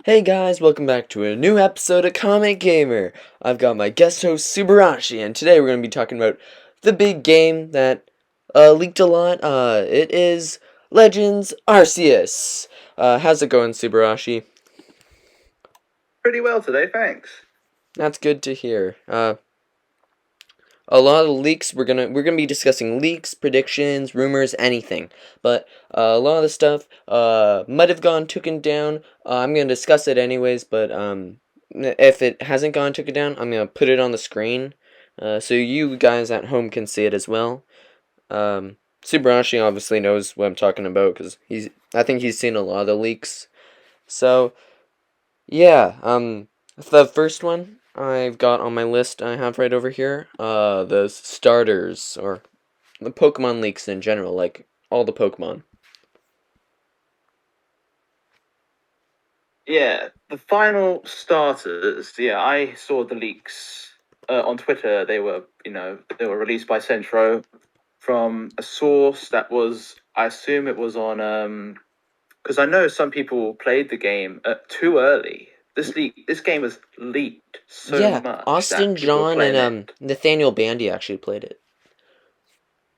Hey guys, welcome back to a new episode of Comic Gamer. I've got my guest host Subarashii, and today we're going to be talking about the big game that leaked a lot. It is Legends Arceus. How's it going, Subarashii? Pretty well today, thanks. That's good to hear. A lot of leaks. We're gonna be discussing leaks, predictions, rumors, anything. But a lot of the stuff might have gone taken down. I'm gonna discuss it anyways. But if it hasn't gone taken down, I'm gonna put it on the screen, so you guys at home can see it as well. Subarashi obviously knows what I'm talking about because I think he's seen a lot of the leaks. So yeah, the first one I've got on my list I have right over here, the starters, or the Pokemon leaks in general, like all the Pokemon. Yeah, the final starters. Yeah, I saw the leaks on Twitter. They were released by Centro from a source that was, I assume it was on, because I know some people played the game too early. This game was leaked so Yeah, much Austin that people were John and playing it. Nathaniel Bandy actually played it.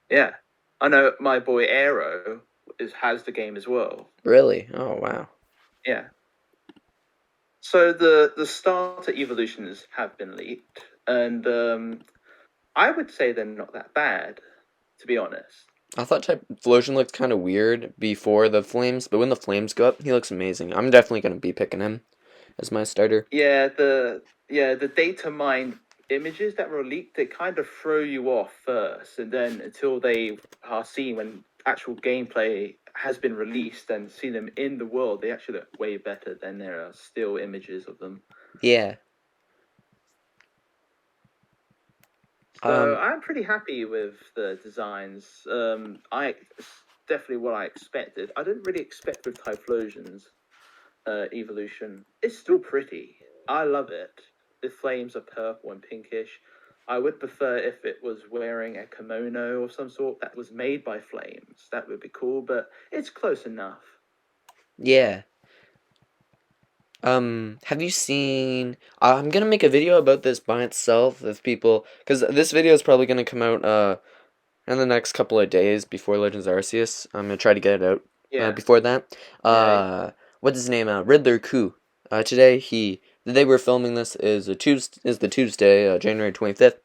Yeah, I know my boy Aero has the game as well. Really? Oh wow. Yeah. So the starter evolutions have been leaked, and I would say they're not that bad, to be honest. I thought Typhlosion looked kind of weird before the flames, but when the flames go up, he looks amazing. I'm definitely gonna be picking him as my starter. The data mined images that were leaked, they kind of throw you off first, and then until they are seen when actual gameplay has been released and see them in the world, they actually look way better than there are still images of them. Yeah. So Um. I'm pretty happy with the designs. I definitely what I expected. I didn't really expect with Typhlosion's evolution. It's still pretty. I love it. The flames are purple and pinkish. I would prefer if it was wearing a kimono of some sort that was made by flames. That would be cool, but it's close enough. Yeah. Have you seen? I'm gonna make a video about this by itself if people, because this video is probably gonna come out in the next couple of days before Legends Arceus. I'm gonna try to get it out Yeah, before that. yeah, What's his name? Riddler Coup. Today the day we're filming this is the Tuesday, January 25th.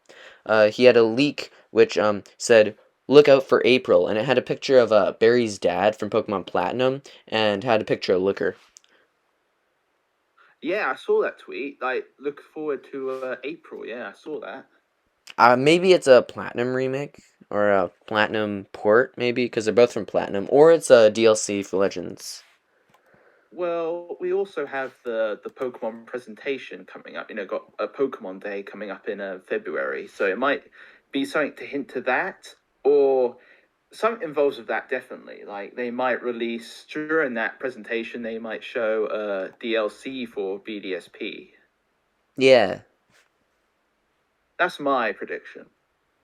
He had a leak which said look out for April, and it had a picture of Barry's dad from Pokemon Platinum and had a picture of Looker. yeah. I saw that tweet. Like, look forward to April. Yeah, I saw that. Maybe it's a Platinum remake or a Platinum port, maybe because they're both from Platinum, or it's a DLC for Legends. Well, we also have the Pokemon presentation coming up. Got a Pokemon Day coming up in February, so it might be something to hint to that, or something involves with that. Definitely, like they might release during that presentation, they might show a DLC for BDSP. Yeah, That's my prediction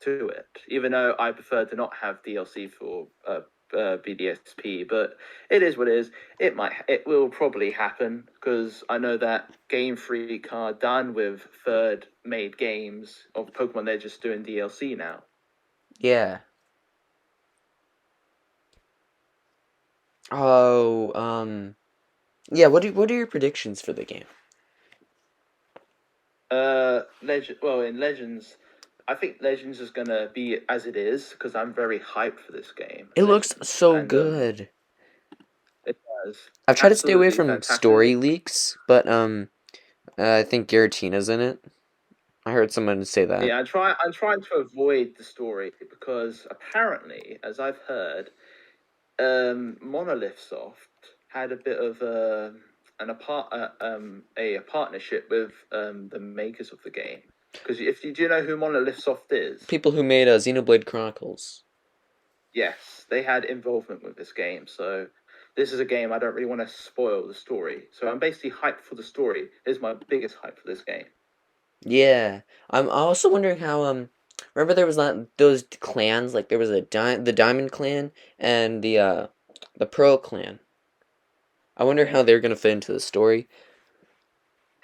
to it, even though I prefer to not have DLC for BDSP, but it is what it is. It will probably happen because I know that Game Freak are done with third made games of Pokemon. They're just doing DLC now. yeah. Oh, yeah. What are your predictions for the game? Legend. Well, in Legends, I think Legends is gonna be as it is because I'm very hyped for this game. It looks Legends, so and good. it does I've tried to stay away absolutely from fantastic. story leaks, but I think Giratina's in it. I heard someone say that. Yeah, I'm trying to avoid the story because apparently, as I've heard, Monolith Soft had a bit of a partnership with the makers of the game. Because if you do you know who Monolith Soft is, People who made Xenoblade Chronicles. yes, they had involvement with this game. So this is a game I don't really want to spoil the story. So I'm basically hyped for the story. Is my biggest hype for this game. Yeah, I'm also wondering how remember there was not those clans, like there was the Diamond Clan and the Pearl Clan. I wonder how Yeah. they're gonna fit into the story.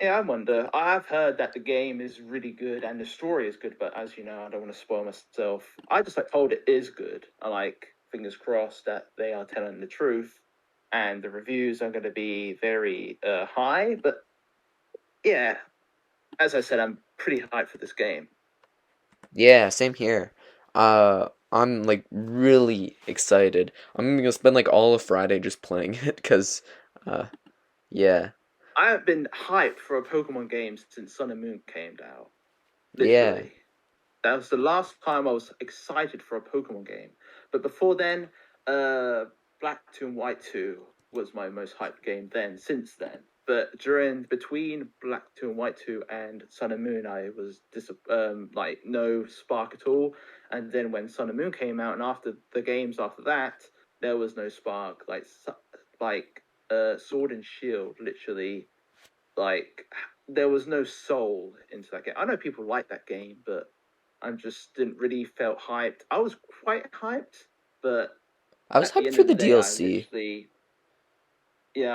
Yeah, I wonder. I've heard that the game is really good and the story is good, but as you know, I don't want to spoil myself. I just like told it is good. I like fingers crossed that they are telling the truth, and the reviews are going to be very high. But yeah, as I said, I'm pretty hyped for this game. Yeah, same here. I'm like really excited. I'm gonna spend like all of Friday just playing it because, uh, yeah, I have been hyped for a Pokemon game since Sun and Moon came out. yeah. Literally. That was the last time I was excited for a Pokemon game. But before then, uh, Black 2 and White 2 was my most hyped game then, since then. But between Black 2 and White 2 and Sun and Moon, I was like no spark at all. And then when Sun and Moon came out, and after the games after that, there was no spark. Like Sword and Shield, literally, like there was no soul into that game. I know people like that game, but I just didn't really felt hyped. I was quite hyped, but I was at the hyped end for of the the day, DLC.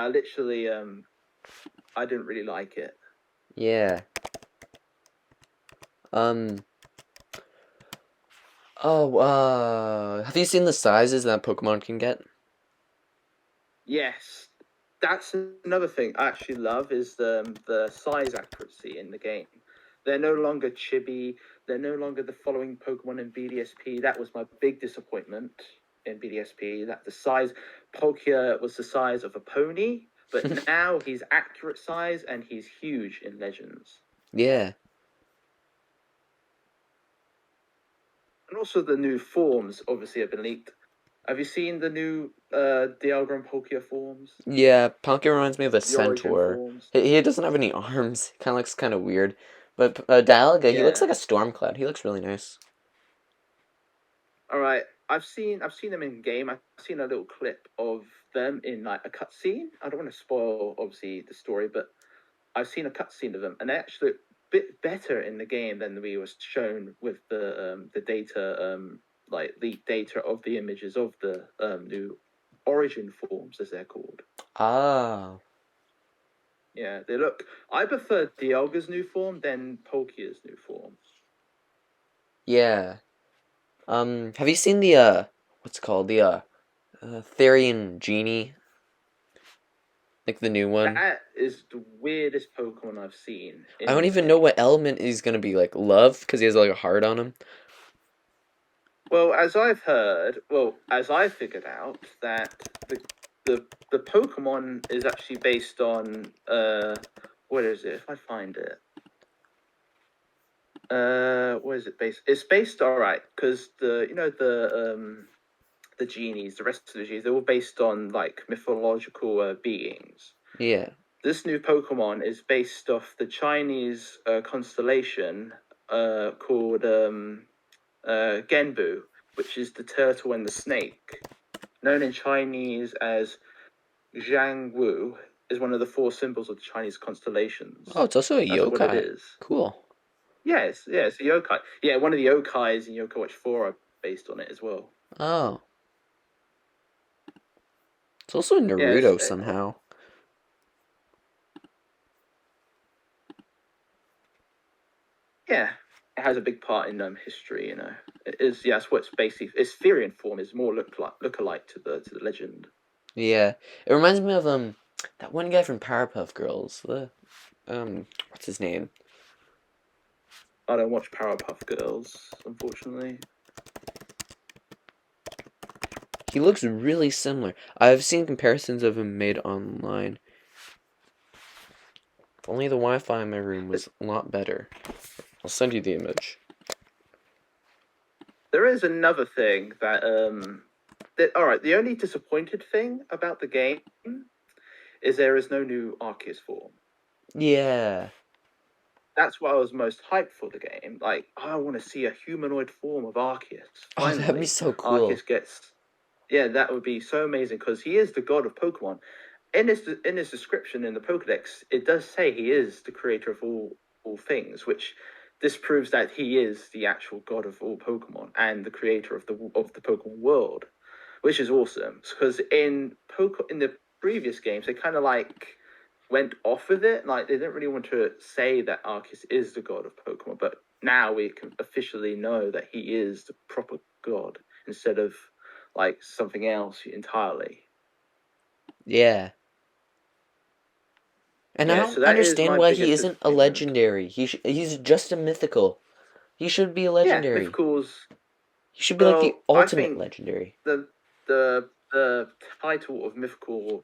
I literally, I didn't really like it. Yeah. Um. Oh. Have you seen the sizes that Pokemon can get? Yes, that's another thing I actually love is the size accuracy in the game. They're no longer chibi. They're no longer the following Pokemon in BDSP. That was my big disappointment in BDSP. That the size Palkia was the size of a pony, but now he's accurate size and he's huge in Legends. Yeah. And also the new forms obviously have been leaked. Have you seen the new Dialga and Palkia forms? Yeah, Palkia reminds me of a The origin centaur. forms? He doesn't have any arms. Kind of looks kind of weird. But Dialga, he looks Yeah. like a storm cloud. He looks really nice. All right. I've seen them in game. I've seen a little clip of them in like a cutscene. I don't want to spoil obviously the story, but I've seen a cutscene of them, and they actually look a bit better in the game than we was shown with the data like the data of the images of the new origin forms as they're called. Ah, Yeah, they look. I prefer Dialga's new form than Palkia's new form. yeah. Have you seen the what's it called, the Therian Genie, like the new one? That is the weirdest Pokemon I've seen I in don't this even know game. what element he's gonna be, like love, because he has like a heart on him. Well, as I figured out, that the Pokemon is actually based on what is it? If I find it, what is it based? It's based all right because the genies, the rest of the genies, they're all based on like mythological beings. Yeah. This new Pokemon is based off the Chinese constellation called Genbu, which is the turtle and the snake. Known in Chinese as Zhangwu, is one of the four symbols of the Chinese Oh, constellations. it's also a That's what it yokai. is. Cool. Yeah, it's a yokai. Yeah, one of the yokais in Yokai Watch 4 are based on it as well. Oh, it's also in Yeah, it's, Naruto somehow. yeah, it has a big part in history. It is. Yeah, that's what it's basically. Its Therian form is more look alike to the legend. Yeah, it reminds me of that one guy from Powerpuff Girls. The what's his name? I don't watch Powerpuff Girls, unfortunately. He looks really similar. I've seen comparisons of him made online. If only the Wi-Fi in my room was a lot better. I'll send you the image. There is another thing that all right. The only disappointed thing about the game is there is no new Arceus form. Yeah. That's what I was most hyped for the game. Like, I want to see a humanoid form of Arceus. Oh, that'd be Finally, so cool. Arceus gets. Yeah, that would be so amazing because he is the god of Pokemon. In his description in the Pokedex, it does say he is the creator of all things, which this proves that he is the actual god of all Pokemon and the creator of the Pokemon world, which is awesome. Because in the previous games, they kind of like went off with it. Like, they didn't really want to say that Arceus is the god of Pokemon, but now we can officially know that he is the proper god instead of like something else entirely. Yeah. And I Yeah, don't so that is understand my why he biggest isn't a disappointment. legendary. He's just a mythical. He should be a Yeah, legendary. mythicals. He should be like the Well, I ultimate think legendary. the title of mythical,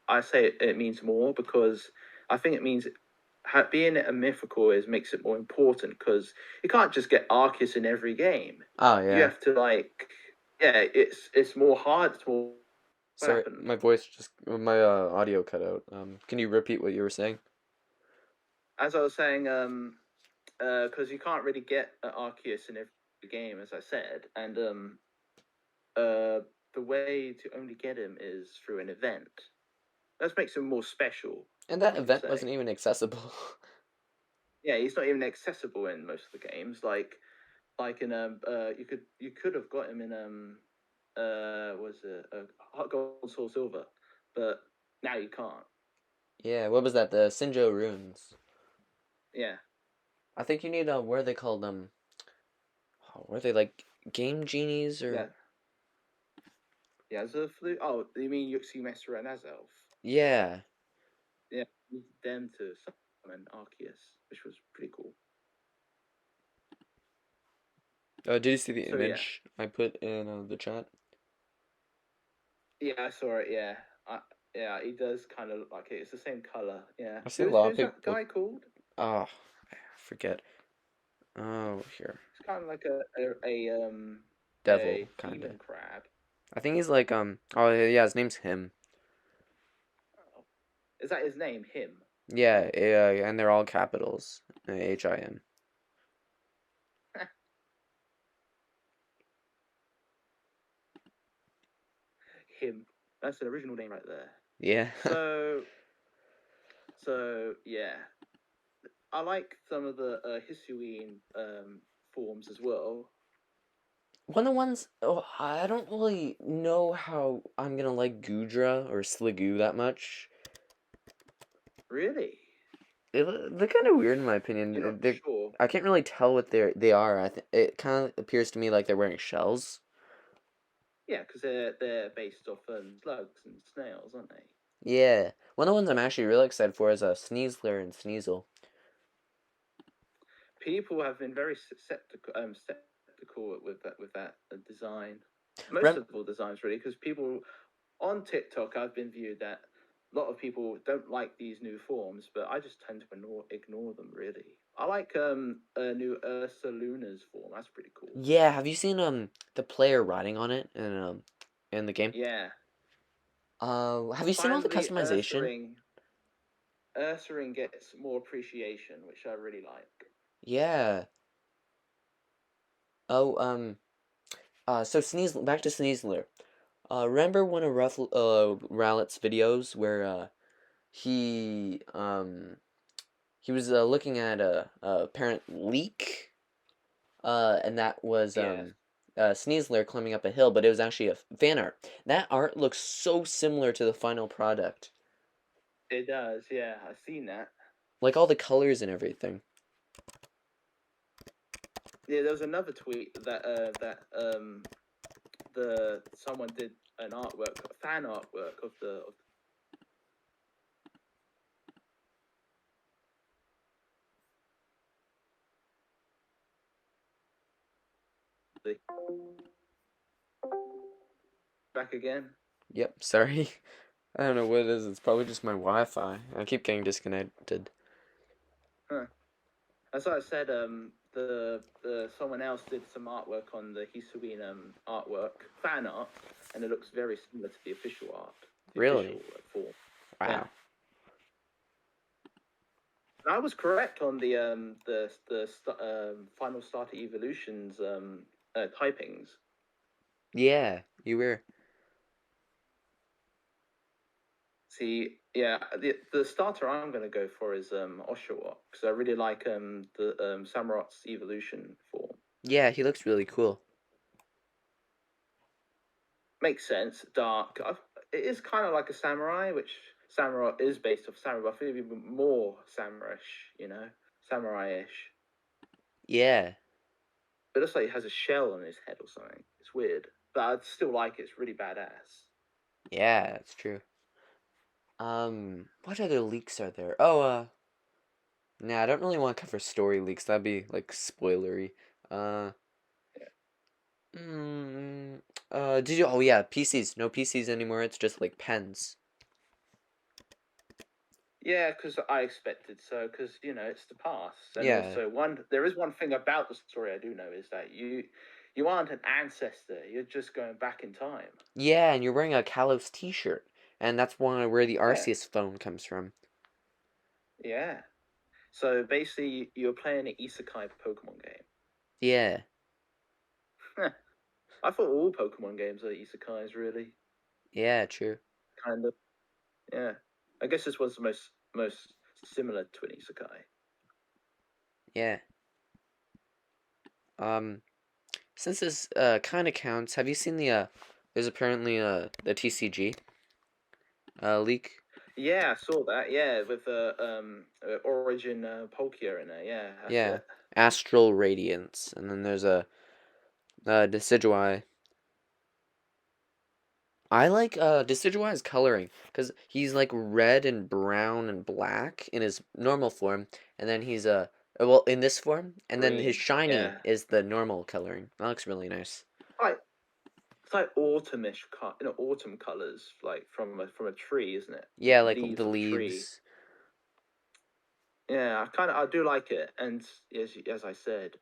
I say it means more because I think it means being a mythical makes it more important because you can't just get Arceus in every game. Oh You yeah. have to it's more hard. It's more what Sorry, happened. my audio cut out. Can you repeat what you were saying? As I was saying, because you can't really get Arceus in every game, as I said, and the way to only get him is through an event. That makes him more special, And that you could event say. wasn't even accessible. Yeah, he's not even accessible in most of the games. Like in you could have got him in was it Hot Gold Soul Silver, but now you can't. Yeah, what was that? The Sinjo runes. Yeah, I think you need what are they called? Were they like game genies or? yeah, yeah. Zerflu. Oh, you mean Yuxi Messer and Azelf? Yeah. Yeah, you need them to summon Arceus, which was pretty cool. Did you see the So yeah, image I put in the chat? yeah, I saw it. Yeah, yeah, he does kind of look like it. It's the same color. Yeah. I see a lot of Who's that people. guy called? Oh, I forget. Oh, here, It's kind of like a devil kind of. demon crab. I think he's like Oh yeah, his name's him. Oh. Is that his name? Him. Yeah, yeah, and they're all capitals. HIM. Him. That's an original name right there. Yeah. So, so yeah, I like some of the Hisuian forms as well. One of the ones, oh, I don't really know how I'm gonna like Gudra or Sliggoo that much. Really? They're kind of weird in my You're opinion. not sure? I can't really tell what they are. It kind of appears to me like they're wearing shells. Yeah, because they're based off slugs and snails, aren't they? Yeah, one of the ones I'm actually really excited for is Sneasler and Sneasel. People have been very skeptical with that design. Most Rem of all designs really, because people on TikTok, I've been viewed that a lot of people don't like these new forms, but I just tend to ignore them. Really, I like a new Ursa Luna's form. That's pretty cool. Yeah, have you seen the player riding on it in the game? Yeah, Have you seen all the finally, customization? Ursaring gets more appreciation, which I really like. Yeah. Oh, so back to Sneasler. Remember one of Rowlett's videos where he was looking at a apparent leak, and that was Yes, Sneasler climbing up a hill, but it was actually a fan art. That art looks so similar to the final product, it does. Yeah, I've seen that. like all the colors and everything. Yeah, there was another tweet the someone did an fan artwork of the back again. Yep, sorry. I don't know what it is. It's probably just my Wi-Fi. I keep getting disconnected. Huh. As I said, the someone else did some artwork on the Hisuian artwork fan art, and it looks very similar to the official art, the official Really? form. Yeah, Wow. and I was correct on the final starter evolutions typings. Yeah, you were. See, yeah, the starter I'm going to go for is Oshawott because I really like the Samurot's evolution form. Yeah, he looks really cool. Makes sense. Dark. It is kind of like a samurai, which Samurai is based off samurai. I feel even more samurai-ish, samurai-ish. Yeah. It looks like he has a shell on his head or something. It's weird, but I still like it. It's really badass. Yeah, that's true. What other leaks are there? Oh, nah, I don't really want to cover story leaks. That'd be like spoilery. Uh, mm, did you? Oh yeah, PCs. No PCs anymore. It's just like pens. Yeah, because I expected so. Because it's the past, and Yeah, also there is one thing about the story I do know is that you aren't an ancestor. You're just going back in time. yeah, and you're wearing a Kalos T-shirt, and that's one where the Yeah, Arceus phone comes from. yeah. So basically, you're playing an isekai Pokemon game. Yeah, I thought all Pokemon games are isekais, really. yeah, true. Kind of. Yeah. I guess this was the most similar to an isekai. Yeah. Um, since this kind of counts, have you seen the There's apparently the TCG leak. Yeah, I saw that. Yeah, with the Origin Palkia in there. Yeah, that's Yeah, it. Astral Radiance, and then there's a Decidueye. I like Decidueye's coloring because he's like red and brown and black in his normal form, and then he's well in this form, and then his Green. shiny Yeah. is the normal coloring. That looks really nice. Like it's like autumnish autumn colors, like from a tree, isn't it? Yeah, like the Leaves of a tree. leaves. Yeah, I do like it, and as I said,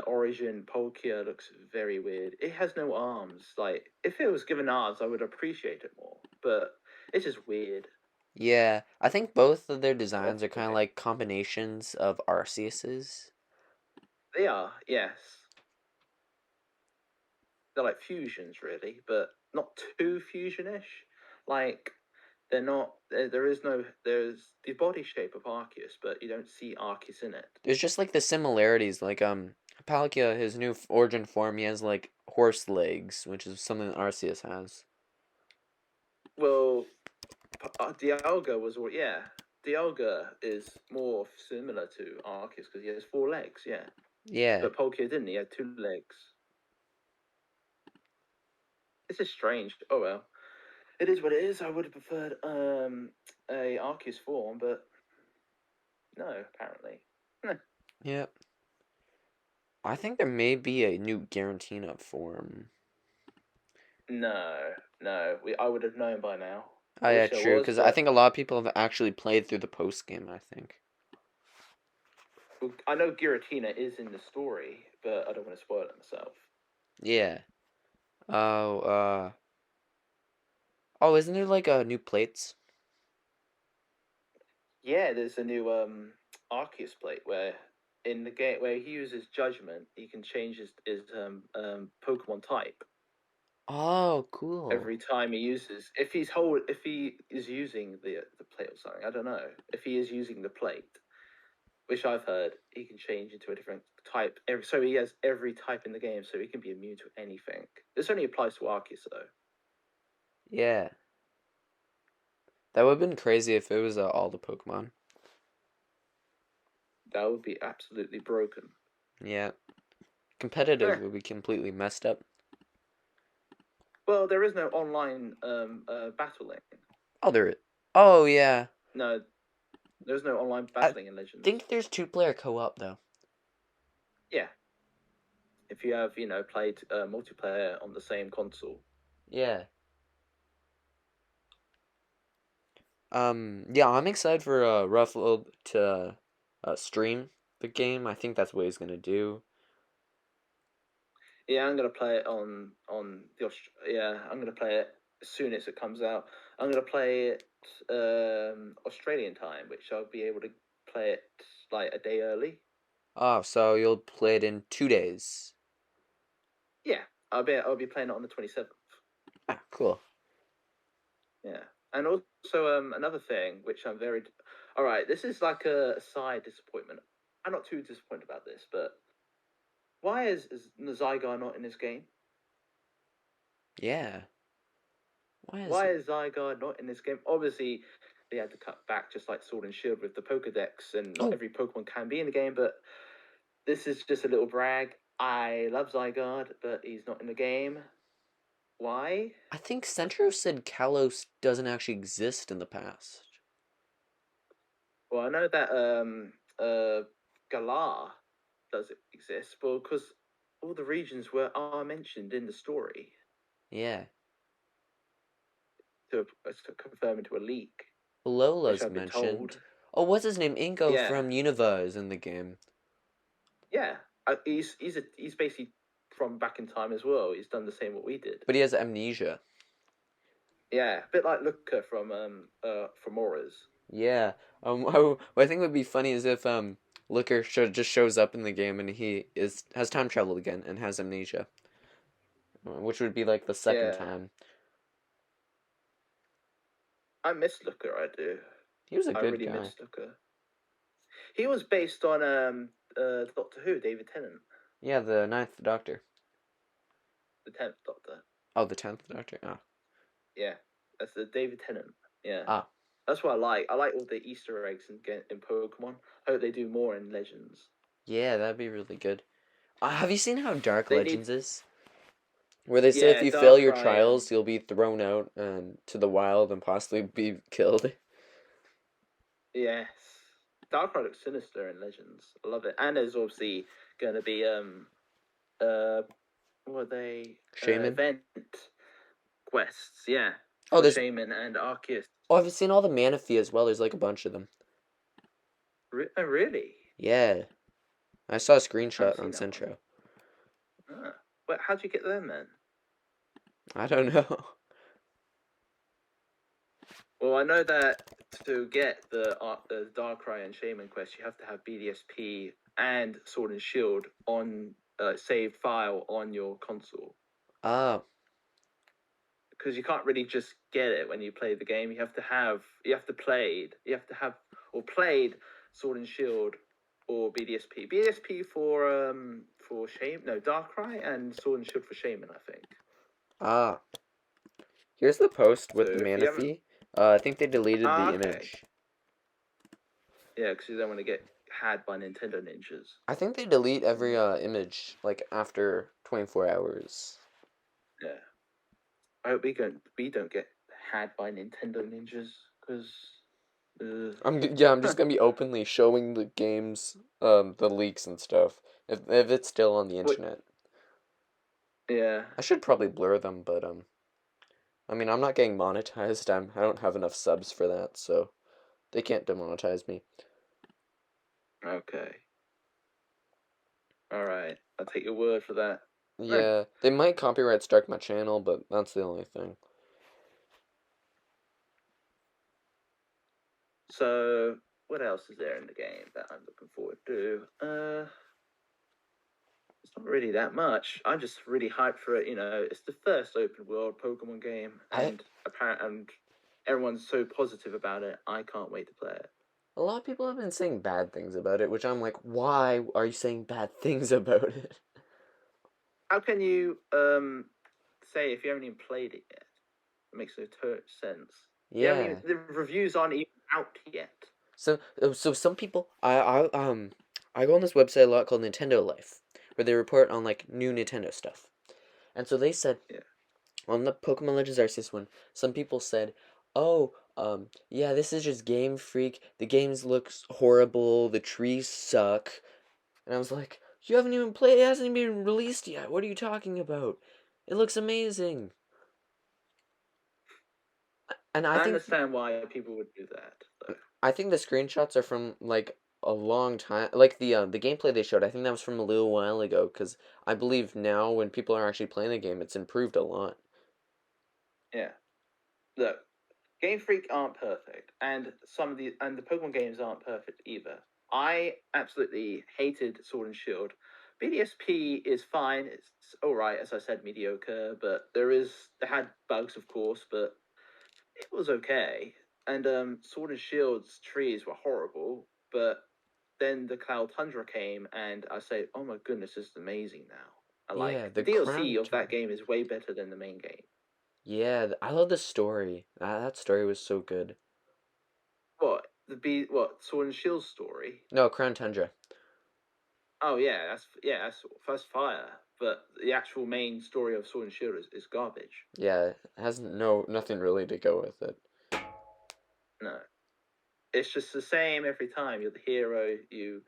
Origin Palkia looks very weird. It has no arms. Like if it was given arms, I would appreciate it more. But it's just weird. Yeah, I think both of their Off designs are kind of putting. like combinations of Arceus's. They are, yes. They're like fusions, really, but not too fusionish. Like they're not. There is no. There's the body shape of Arceus, but you don't see Arceus in it. There's just like the similarities, like Palkia, his new origin form, he has like horse legs, which is something that Arceus has. Well, Dialga was, yeah. Dialga is more similar to Arceus because he has four legs, yeah. Yeah, But Palkia didn't. He had two legs. This is strange. Oh well, it is what it is. I would have preferred a Arceus form, but no, apparently. yeah. I think there may be a new Garantina form. No, no. I would have known by now. Oh I yeah, wish there true. was, Because I but think a lot of people have actually played through the post game. I think. I know Giratina is in the story, but I don't want to spoil it myself. Yeah. Oh. Oh, isn't there like a new plates? Yeah, there's a new Arceus plate where in the game where he uses Judgment, he can change his Pokemon type Oh, cool. every time he uses. If he is using the plate or something, I don't know. If he is using the plate, which I've heard, he can change into a different type. So he has every type in the game, so he can be immune to anything. This only applies to Arceus though. Yeah. That would have been crazy if it was all the Pokemon. That would be absolutely broken. Yeah. Competitive Eh. would be completely messed up. Well, there is no online battling. Oh, there. Oh, yeah. No, there's no online I battling in Legends. think there's two-player co-op though. Yeah, if you have played multiplayer on the same console. Yeah. Yeah, I'm excited for Ruffalo to stream the game. I think that's what he's gonna do. Yeah, I'm gonna play it on the yeah. I'm gonna play it as soon as it comes out. I'm gonna play it Australian time, which I'll be able to play it like a day early. Oh, so you'll play it in 2 days. Yeah, I'll be playing it on the 27th. Ah, cool. Yeah, and also another thing which I'm very all right. This is like a side disappointment. I'm not too disappointed about this, but why is Zygar not in this game? Yeah. Why is Why it? is Zygar not in this game? Obviously, they had to cut back, just like Sword and Shield with the Pokedex, and not Oh, every Pokemon can be in the game. But this is just a little brag. I love Zygarde, but he's not in the game. Why? I think Centro said Kalos doesn't actually exist in the past. Well, I know that Galar does exist, but because all the regions are mentioned in the story Yeah. to confirm into a leak, which Lola's I've been told. mentioned. Oh, what's his name? Ingo Yeah, from Unova is in the game. yeah. He's basically from back in time as well. He's done the same what we did. But he has amnesia. Yeah, a bit like Luca from Auras. Yeah. What I think would be funny is if Looker just shows up in the game and he has time traveled again and has amnesia, which would be like the second Yeah, time. I miss Luca. I do. He was a I good really guy. miss Luca. He was based on Doctor Who, David Tennant, Yeah, the Ninth Doctor. the 10th Doctor. Oh, the 10th Doctor. Oh. Yeah, that's the David Tennant. Yeah, Ah, that's what I like. I like all the Easter eggs in Pokemon. I hope they do more in Legends. yeah, that'd be really good. Have you seen how Dark They need, Legends is? Where they say if yeah, you fail your Darkrai and trials, you'll be thrown out to the wild and possibly be killed. yes, Darkrai looks sinister in Legends. I love it. And there's obviously going to be uh what are they Shaman. event quests. Yeah, Oh, for there's. Shaman and Arceus. Oh, I've seen all the Manaphy as well. There's like a bunch of them. Oh, really? Yeah, I saw a I haven't screenshot on seen that one. Centro. Ah. But how'd you get them then? I don't know. Well, I know that to get the Darkrai and Shaman quest, you have to have BDSP and Sword and Shield on saved file on your console, Ah, because you can't really just get it when you play the game. You have to have or played Sword and Shield or BDSP. BDSP for Shaman, no, Darkrai, and Sword and Shield for Shaman, I think. ah. Here's the post So with the if you haven't, Manaphy. I think they deleted the okay, image. yeah, because you don't want to get had by Nintendo ninjas. I think they delete every image like after 24 hours. Yeah. I hope we don't get had by Nintendo ninjas, because I'm just gonna be openly showing the games, the leaks and stuff. If it's still on the what? internet, Yeah. I should probably blur them, but I mean, I'm not getting monetized. I don't have enough subs for that, so they can't demonetize me. Okay. All right. I'll take your word for that. Eh. Yeah, they might copyright strike my channel, but that's the only thing. So what else is there in the game that I'm looking forward to? It's not really that much. I'm just really hyped for it. It's the first open world Pokemon game, I and everyone's so positive about it. I can't wait to play it. A lot of people have been saying bad things about it, which I'm like, why are you saying bad things about it? How can you say if you haven't even played it yet? It makes no sense. You haven't even, Yeah. the reviews aren't even out yet. So some people, I go on this website a lot called Nintendo Life, where they report on like new Nintendo stuff. And so they said Yeah. on the Pokemon Legends Arceus one, some people said, "Oh, yeah, this is just Game Freak. The games looks horrible. The trees suck." And I was like, "You haven't even played. It hasn't even been released yet. What are you talking about? It looks amazing." And I understand why people would do that, though. I think the screenshots are from like a long time. Like the gameplay they showed, I think that was from a little while ago. Because I believe now when people are actually playing the game, it's improved a lot. Yeah. Look, Game Freak aren't perfect, and the Pokemon games aren't perfect either. I absolutely hated Sword and Shield. BDSP is fine. It's all right, as I said, mediocre. But there had bugs, of course, but it was okay. And Sword and Shield's trees were horrible, but then the Cloud Tundra came, and I say, "Oh my goodness, this is amazing now." I like Yeah, the the DLC crown of that turned. game is way better than the main game. Yeah, I love the story. That story was so good. what Sword and Shield story? No, Crown Tundra. Oh yeah, that's first fire. But the actual main story of Sword and Shield is garbage. Yeah, it has nothing really to go with it. No, it's just the same every time. You're the hero. You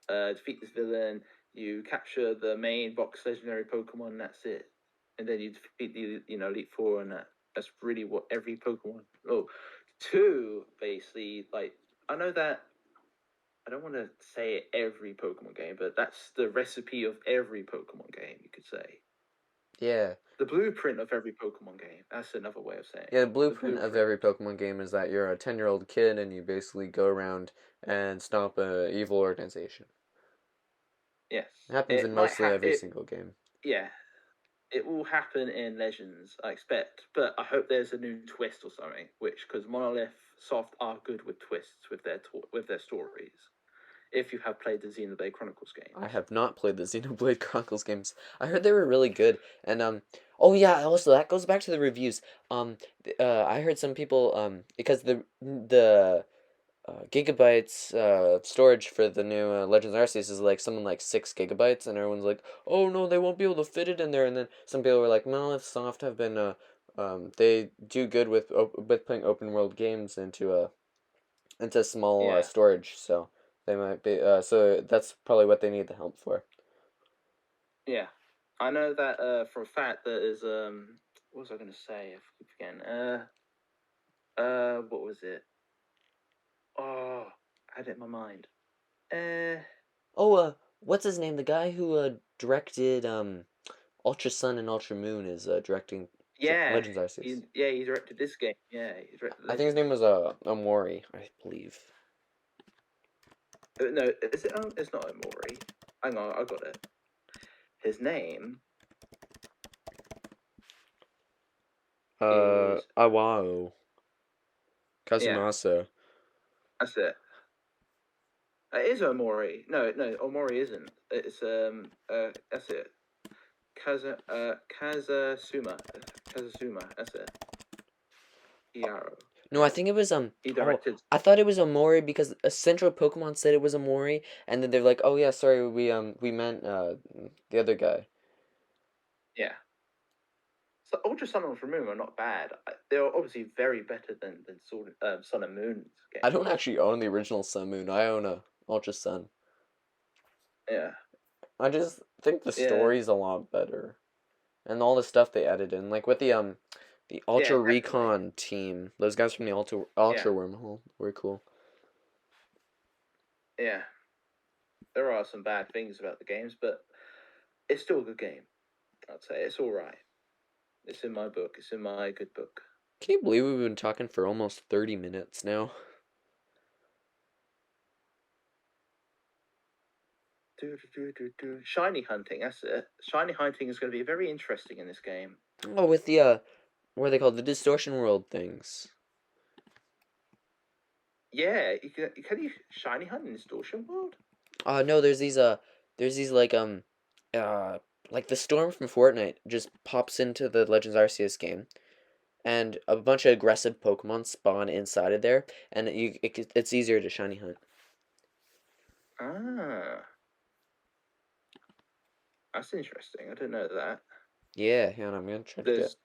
defeat this villain. You capture the main box legendary Pokemon. And that's it. And then you defeat the Elite Four, and that's really what every Pokemon. Oh, two basically. Like I know that I don't want to say every Pokemon game, but that's the recipe of every Pokemon game. You could say Yeah. the blueprint of every Pokemon game. That's another way of saying Yeah, the it. The blueprint of blueprint. every Pokemon game is that you're a 10-year-old kid and you basically go around and stop a evil organization. Yes, It happens it in might mostly have every it. single game. Yeah, it will happen in Legends, I expect. But I hope there's a new twist or something. Which because Monolith Soft are good with twists with their stories. If you have played the Xenoblade Chronicles I games. have not played the Xenoblade Chronicles games. I heard they were really good, and oh yeah, also that goes back to the reviews. I heard some people because the gigabytes storage for the new Legends Arceus is like something like 6 gigabytes, and everyone's like, oh no, they won't be able to fit it in there. And then some people were like, Monolith Soft have been they do good with putting open world games into small Yeah, storage, so they might be so that's probably what they need the help for. yeah. I know that for a fact that is what was I going to say? I keep forgetting. What was it? Oh, I had it in my mind. Uh, Oh, what's his name? The guy who directed Ultra Sun and Ultra Moon is directing yeah, Legends Arceus. he directed this game. Yeah, he directed I think his name Legends. was Omori, I believe. No, is it? It's not Omori. Hang on, I got it. His name is Awao yeah. Kazumasa. That's it. It is Omori. No, Omori isn't. It's that's it. Kazasuma. That's it. Iaro. No, I Yeah. think it was He oh, directed. I thought it was Omori because a Central Pokemon said it was Omori, and then they're like, oh yeah, sorry, we meant the other guy. Yeah. So Ultra Sun and Ultra Moon are not bad. They're obviously very better than Sun and Moon's I don't games. actually own the original Sun Moon. I own a Ultra Sun. Yeah. I just think the Yeah. story's a lot better. And all the stuff they added in, like with the Yeah. Ultra Definitely. Recon team, those guys from the Yeah. Ultra Wormhole were cool. Yeah. There are some bad things about the games, but it's still a good game. I'd say it's all right. It's in my book. It's in my good book. Can you believe we've been talking for almost 30 minutes now? Shiny hunting. That's it. Shiny hunting is going to be very interesting in this game. Oh, with the what are they called? The Distortion World things. Yeah, can you shiny hunt in Distortion World? No, there's these uh like the Storm from Fortnite just pops into the Legends Arceus game, and a bunch of aggressive Pokemon spawn inside of there, and it's easier to shiny hunt. Ah, that's interesting. I didn't know that. Yeah, yeah, and I'm gonna try to get. There's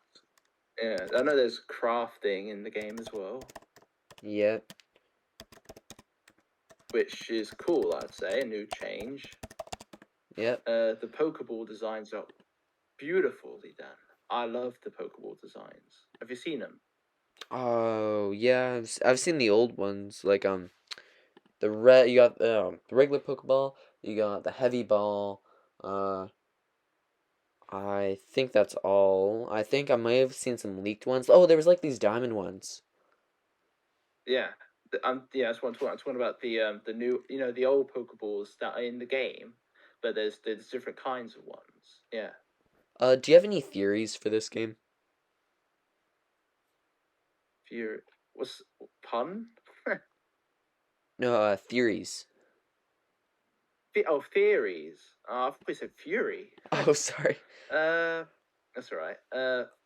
yeah, I know there's crafting in the game as well, Yeah, which is cool. I'd say a new change. yep. The Pokeball designs are beautifully done. I love the Pokeball designs. Have you seen them? Oh yeah, I've seen the old ones like the red you got the regular Pokeball, you got the heavy ball. Uh, I think that's all. I think I might have seen some leaked ones. Oh, there was like these diamond ones. Yeah, yeah, that's what I'm talking. I'm talking about the new, the old Pokeballs that are in the game, but there's different kinds of ones. Yeah, Do you have any theories for this game? if you what's pun? No, theories. Oh, theories. I thought you said Fury. Oh, sorry. uh, that's all right.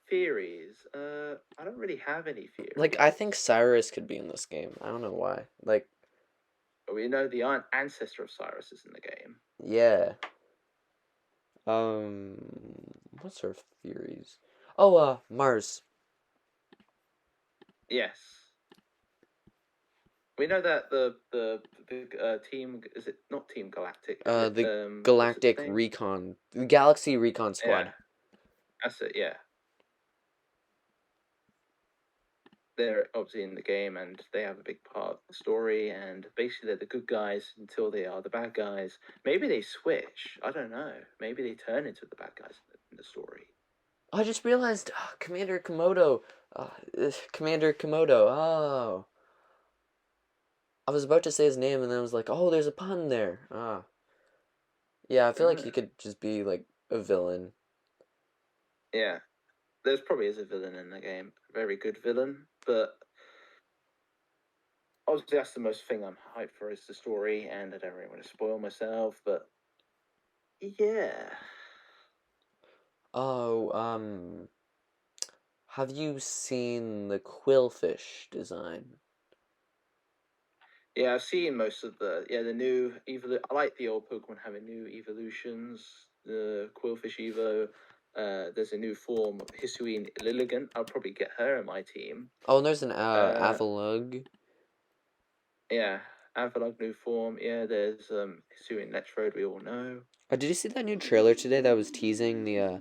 theories. I don't really have any Like, I theories. think Cyrus could be in this game. I don't know why. Like, We know the ancestor of Cyrus is in the game. yeah. Um, what sort of theories? Oh, Mars. Yes. We know that the team, is it not Team Galactic? Is it The what's its Galactic name? Recon, the Galaxy Recon Yeah, Squad. that's it. Yeah, they're obviously in the game and they have a big part of the story. And basically, they're the good guys until they are the bad guys. Maybe they switch. I don't know. Maybe they turn into the bad guys in the story. I just realized Commander Komodo. Commander Komodo. Oh, I was about to say his name and then I was like, oh, there's a pun there. Ah, yeah. I feel like he Mm. could just be like a villain. Yeah, there's probably is a villain in the game, a very good villain, but obviously that's the most thing I'm hyped for is the story, and I don't really want to spoil myself, but yeah. Oh, have you seen the Quillfish design? Yeah, I've seen most of the new I like the old Pokemon having new evolutions. The Quillfish Evo. There's a new form of Hisuian Lilligant. I'll probably get her in my team. Oh, and there's an Uh, Avalugg. yeah, Avalok new form. Yeah, there's Hisuian Electrode. We all know. Did you see that new trailer today that was teasing the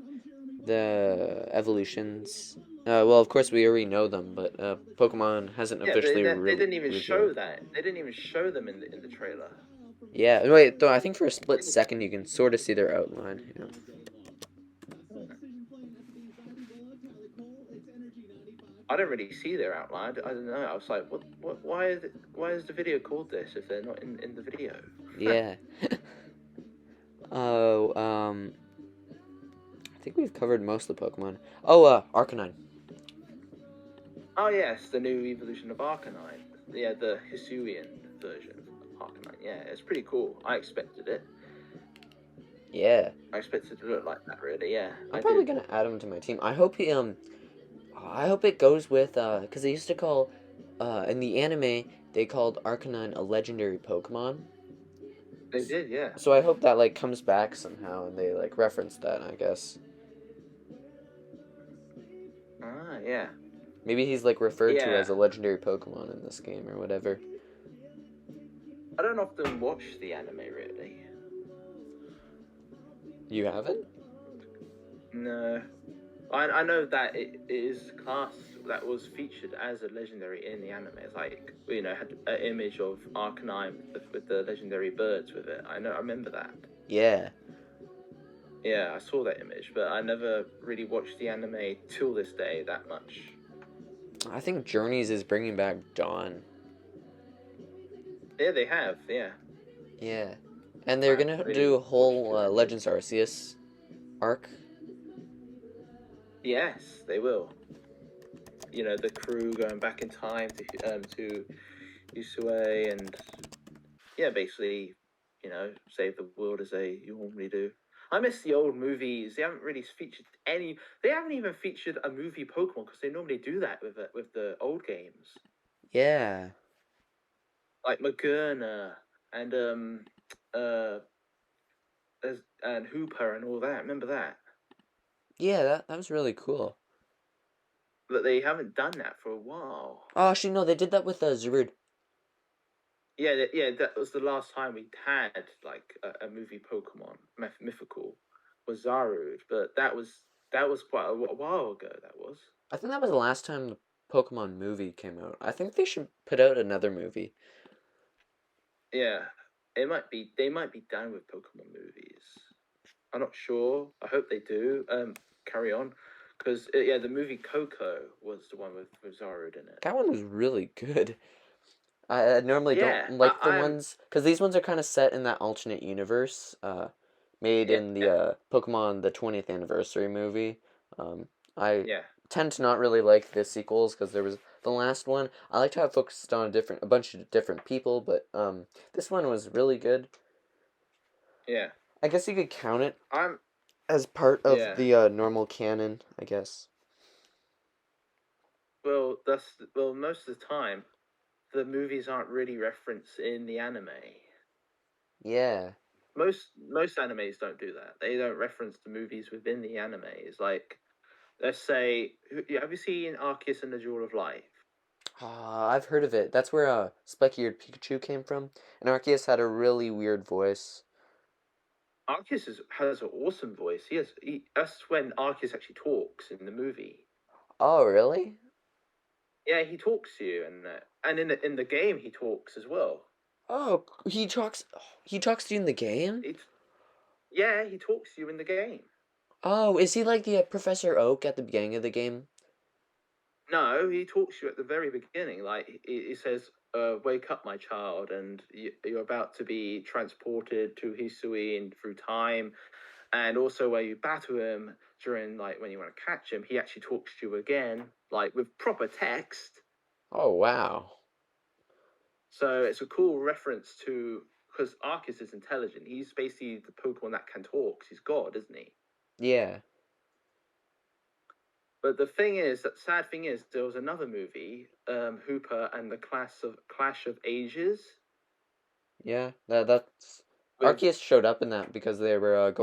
evolutions? Well, of course we already know them, but Pokemon hasn't Yeah, officially they didn't even show revealed. that. They didn't even show them in the trailer. Yeah, wait, though I think for a split second you can sort of see their outline. You know. I don't really see their outline. I don't know. I was like, what? Why is the video called this if they're not in the video? Yeah. Oh, I think we've covered most of the Pokemon. Oh, Arcanine. Oh yes, the new evolution of Arcanine. Yeah, the Hisuian version of Arcanine. Yeah, it's pretty cool. I expected it. Yeah. I expected it to look like that. Really, yeah, I'm I probably did. gonna add him to my team. I hope it goes with, because they used to call, in the anime, they called Arcanine a legendary Pokemon. They did, yeah. So I hope that, like, comes back somehow and they, like, reference that, I guess. Ah, yeah, Maybe he's, like, referred to yeah. as a legendary Pokemon in this game or whatever. I don't often watch the anime really. You haven't? No, I know that it is class that was featured as a legendary in the anime. It's like had an image of Arcanine with the legendary birds with it. I remember that. Yeah. Yeah, I saw that image, but I never really watched the anime till this day that much. I think Journeys is bringing back Dawn. Yeah, they have. Yeah, Yeah. And they're I haven't gonna really do a watched whole Journeys. Legends Arceus arc. Yes, they will. The crew going back in time to Usue and yeah, basically, save the world as they normally do. I miss the old movies. They haven't really featured any. They haven't even featured a movie Pokemon because they normally do that with the old games, Yeah. like Magerna and uh and Hooper and all that. Remember that? Yeah, that was really cool. But they haven't done that for a while. Oh, actually, no, they did that with Zarude. Yeah, yeah. That was the last time we had like a movie Pokemon mythical was Zarude, but that was quite a while ago. That was. I think that was the last time the Pokemon movie came out. I think they should put out another movie. Yeah, it might be. They might be done with Pokemon movies. I'm not sure. I hope they do. Carry on, because yeah, the movie Coco was the one with Zarude in it. That one was really good. I normally don't Yeah, like the I'm. ones because these ones are kind of set in that alternate universe, made Yeah, in the Pokemon the 20th anniversary movie. I yeah, tend to not really like the sequels because there was the last one. I liked how it focused on a bunch of different people, but this one was really good. yeah. I guess you could count it I'm. as part of Yeah, the normal canon, I guess. well, most of the time the movies aren't really referenced in the anime. Yeah. Most animes don't do that. They don't reference the movies within the animes. Like, let's say, have you seen Arceus and the Jewel of Life? I've heard of it. That's where Spiky-eared Pikachu came from. And Arceus had a really weird voice. Has an awesome voice. That's when Arceus actually talks in the movie. Oh, really? Yeah, he talks to you, and in the game he talks as well. Oh, he talks to you in the game? It's Yeah, he talks to you in the game. Oh, is he like the Professor Oak at the beginning of the game? No, he talks to you at the very beginning. Like he says, "Wake up, my child," and you're about to be transported to Hisuian through time. And also, where you battle him during like when you want to catch him, he actually talks to you again, like with proper text. Oh, wow. So it's a cool reference to because Arceus is intelligent. He's basically the Pokemon that can talk. He's God, isn't he? Yeah. But the thing is, that sad thing is, there was another movie, Hooper and the Clash of Ages, Yeah. That's with Arceus showed up in that because they were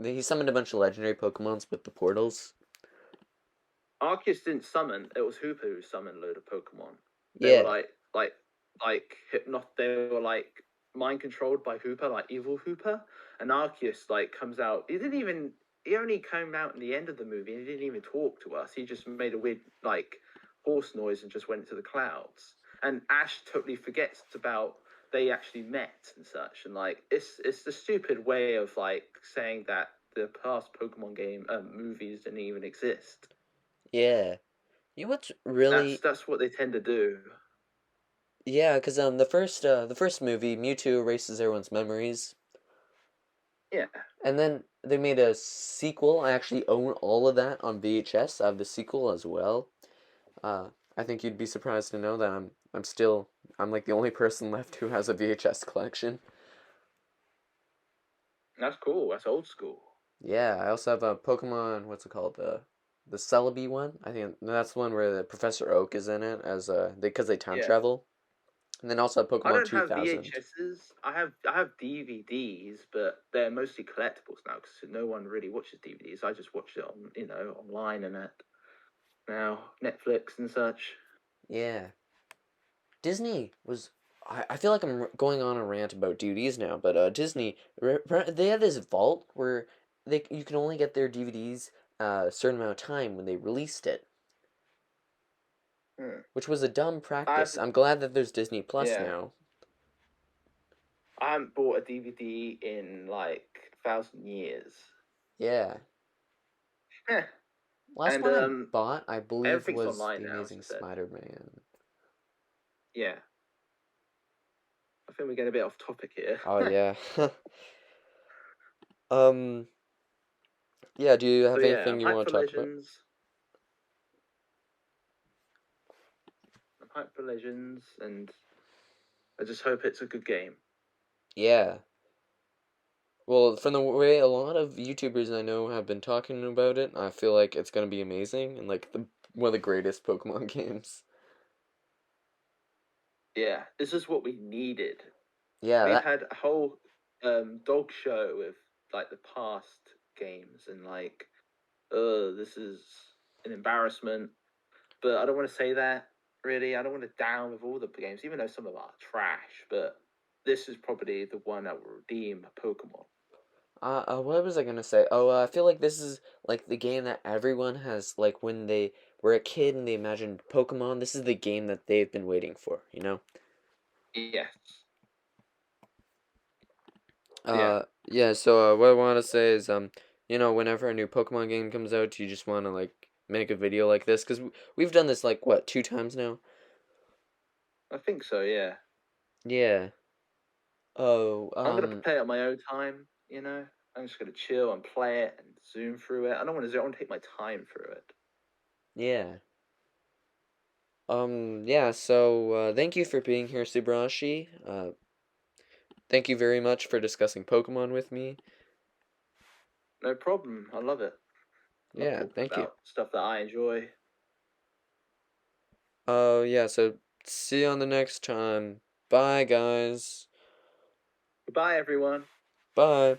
he summoned a bunch of legendary Pokemons with the portals. Arceus didn't summon. It was Hooper who summoned a load of Pokemon. They were Yeah. like hypnot. They were like mind controlled by Hooper, like evil Hooper. And Arceus like comes out. He didn't even. He only came out in the end of the movie. And he didn't even talk to us. He just made a weird like horse noise and just went to the clouds. And Ash totally forgets about they actually met and such. And like it's the stupid way of like saying that the past Pokemon game movies didn't even exist. Yeah. You know what's really That's what they tend to do. yeah, because the first movie, Mewtwo erases everyone's memories, Yeah, and then they made a sequel. I actually own all of that on VHS. I have the sequel as well. Uh, I think you'd be surprised to know that I'm like the only person left who has a VHS collection. that's cool. That's old school. Yeah, I also have a Pokemon. What's it called? The Celebi one. I think that's the one where the Professor Oak is in it as because they time Yeah, travel. And then also I Pokemon don't have 2000. VHSs. I have DVDs, but they're mostly collectibles now because no one really watches DVDs. I just watch it on online and that now Netflix and such. Yeah. Disney was. I feel like I'm going on a rant about DVDs now, but Disney they had this vault where you can only get their DVDs a certain amount of time when they released it, Hmm. which was a dumb I've practice. I'm glad that there's Disney Plus Yeah, now. I haven't bought a DVD in like 1,000 years. Yeah. Heh. Last And one I bought, I believe, everything's was online The now, as Amazing I said. Spider-Man. Yeah, I think we're getting a bit off topic here. Oh yeah. um. Yeah. Do you So have yeah, anything you want to talk about? I'm hyped for Legends, and I just hope it's a good game. Yeah. Well, from the way a lot of YouTubers I know have been talking about it, I feel like it's gonna be amazing and like one of the greatest Pokemon games. Yeah, this is what we needed. Yeah, We've that had a whole dog show with like the past games, and like, this is an embarrassment. But I don't want to say that really. I don't want to down with all the games, even though some of them are trash. But this is probably the one that will redeem Pokemon. what was I gonna say? Oh, I feel like this is like the game that everyone has like when they were a kid and they imagined Pokemon. This is the game that they've been waiting for, you know? Yes. Yeah. Yeah, so what I want to say is whenever a new Pokemon game comes out, you just want to like make a video like this cuz we've done this like what, 2 times now? I think so. Yeah. Yeah. Oh, I'm gonna play it at my own time. I'm just gonna chill and play it and zoom through it. I don't want to zoom. I want to take my time through it. yeah. Yeah, so thank you for being here, Subarashii. Thank you very much for discussing Pokemon with me. No problem. I love it. Love Yeah, talking thank you. about stuff that I enjoy. Oh, yeah, so see you on the next time. Bye, guys. Goodbye, everyone. Bye.